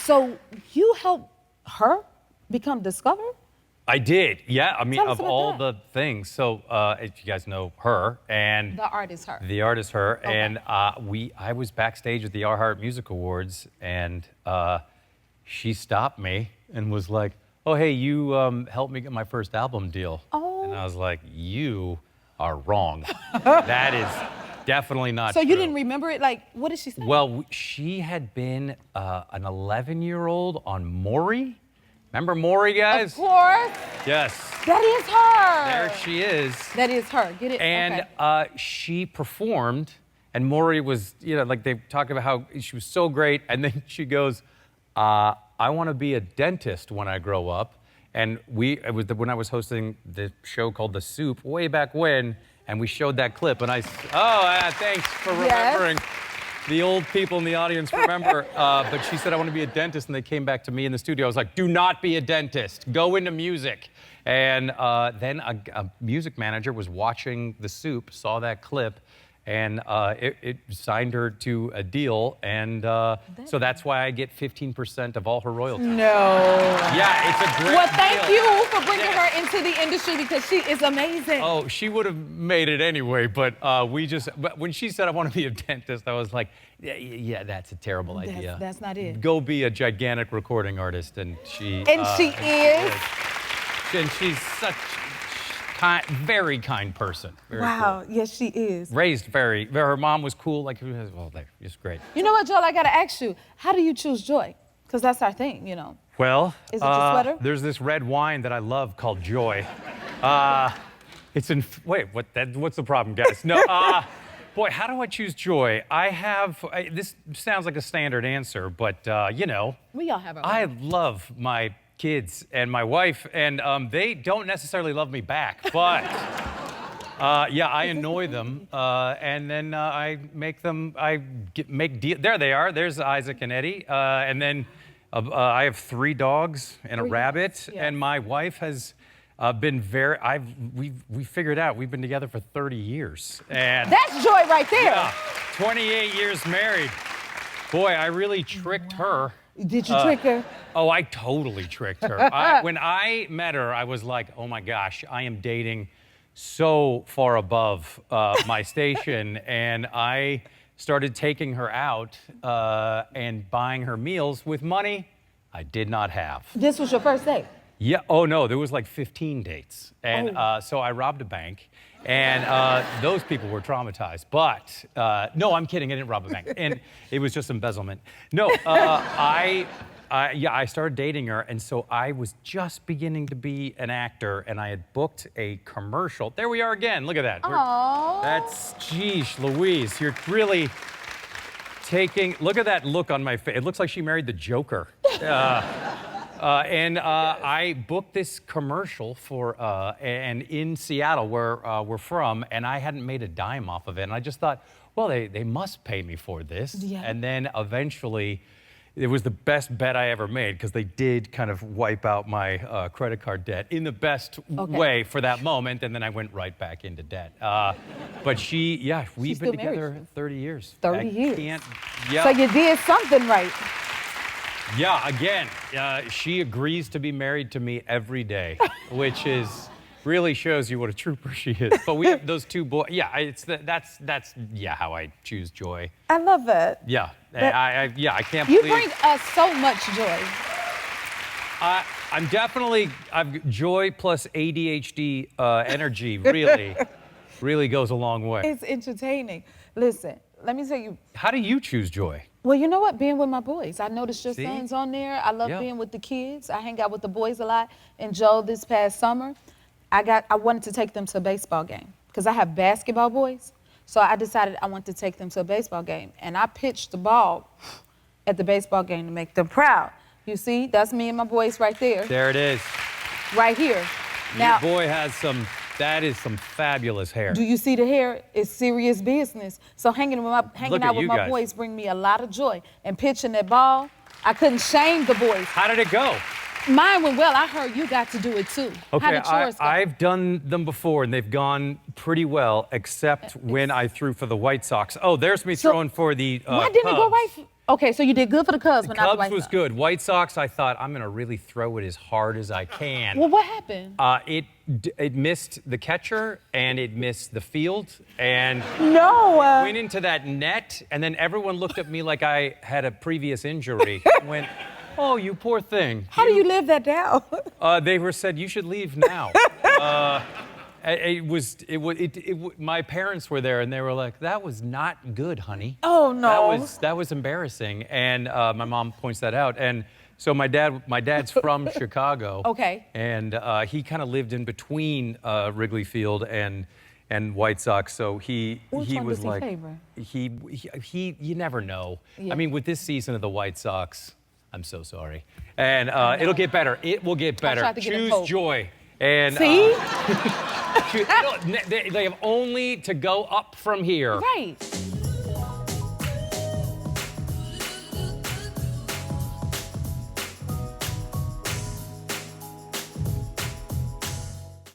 So you helped her become discovered? I did, yeah. I mean, of all that. the things. So, as you guys know, H.E.R. and The artist H.E.R. The artist H.E.R. Okay. And I was backstage at the iHeart Music Awards, and she stopped me and was like, "Oh, hey, you helped me get my first album deal." Oh. And I was like, "You are wrong. That is definitely not So true." you didn't remember it? Like, what did she say? Well, she had been an 11-year-old on Maury. Remember Maury, guys? Of course. Yes. That is her. There she is. That is her. Get it? And okay. she performed, and Maury was, like they talked about how she was so great, and then she goes, I want to be a dentist when I grow up. And it was when I was hosting the show called The Soup way back when, and we showed that clip, and thanks for remembering. The old people in the audience remember, but she said, I want to be a dentist, and they came back to me in the studio. I was like, do not be a dentist. Go into music. And then a music manager was watching The Soup, saw that clip, and it signed her to a deal, and so that's why I get 15% of all her royalties. No. Yeah, it's a great Well, thank deal. you for bringing her into the industry because she is amazing. Oh, she would have made it anyway, but but when she said I want to be a dentist, I was like, yeah, that's a terrible idea. That's not it. Go be a gigantic recording artist, and she. And she is. And she's such very kind person. Very Wow, cool. yes, she is. Raised her mom was cool, like, well, just great. You know what, Joel, I gotta ask you, how do you choose joy? Because that's our thing, Well, is it your sweater? There's this red wine that I love called Joy. It's in, wait, what's the problem, guys? No, boy, how do I choose joy? This sounds like a standard answer, but We all have our I own. love my kids and my wife, and they don't necessarily love me back, but I annoy them, and then I make them, there they are, there's Isaac and Eddie, and then I have 3 dogs and a rabbit, yes. and my wife has been we figured out we've been together for 30 years, and That's joy right there. yeah, 28 years married. Boy, I really tricked her. Did you trick her? Oh, I totally tricked her. When I met her, I was like, oh my gosh, I am dating so far above my station. And I started taking her out and buying her meals with money I did not have. This was your first date? Yeah, oh no, there was like 15 dates. And so I robbed a bank. And those people were traumatized. But, no, I'm kidding, I didn't rob a bank. And it was just embezzlement. No, I started dating her, and so I was just beginning to be an actor, and I had booked a commercial. There we are again, look at that. Aww. That's, geesh, Louise, you're really look at that look on my face. It looks like she married the Joker. I booked this commercial and in Seattle, where we're from, and I hadn't made a dime off of it. And I just thought, well, they must pay me for this. Yeah. And then eventually, it was the best bet I ever made because they did kind of wipe out my credit card debt in the best way for that moment. And then I went right back into debt. But we've been together 30 years. 30 years. Yeah. So you did something right. Yeah, again, she agrees to be married to me every day, which really shows you what a trooper she is. But we have those 2 boys. Yeah, that's how I choose joy. I love that. Yeah, I can't You believe. bring us so much joy. I've joy plus ADHD energy really goes a long way. It's entertaining. Listen, let me tell you. How do you choose joy? Well, you know what? Being with my boys. I noticed your See? son's on there. I love being with the kids. I hang out with the boys a lot. And Joe, this past summer, I wanted to take them to a baseball game because I have basketball boys. So I decided I wanted to take them to a baseball game. And I pitched the ball at the baseball game to make them proud. You see, that's me and my boys right there. There it is. Right here. Now, your boy has that is some fabulous hair. do you see the hair? It's serious business. So hanging out with my guys. boys bring me a lot of joy. And pitching that ball, I couldn't shame the boys. How did it go? Mine went well. I heard you got to do it too. Okay, How did yours go? I've done them before, and they've gone pretty well, except when I threw for the White Sox. Oh, there's me throwing for the Why didn't it go Cubs. right? Okay, so you did good for the Cubs, but not the Cubs White was Sox. good. White Sox, I thought, I'm going to really throw it as hard as I can. Well, what happened? It missed the catcher, and it missed the field, and No. went into that net, and then everyone looked at me like I had a previous injury. Went, oh, you poor thing. How do you live that down? They said, you should leave now. My parents were there, and they were like, that was not good, honey. Oh, no. That was embarrassing. And my mom points that out. And so my dad's from Chicago. Okay. And he kind of lived in between Wrigley Field and White Sox. So he Which one was does he like, favor? you never know. Yeah. I mean, with this season of the White Sox, I'm so sorry. And it'll get better. It will get better. tried to get him Choose hope. joy. And See? they have only to go up from here. Right.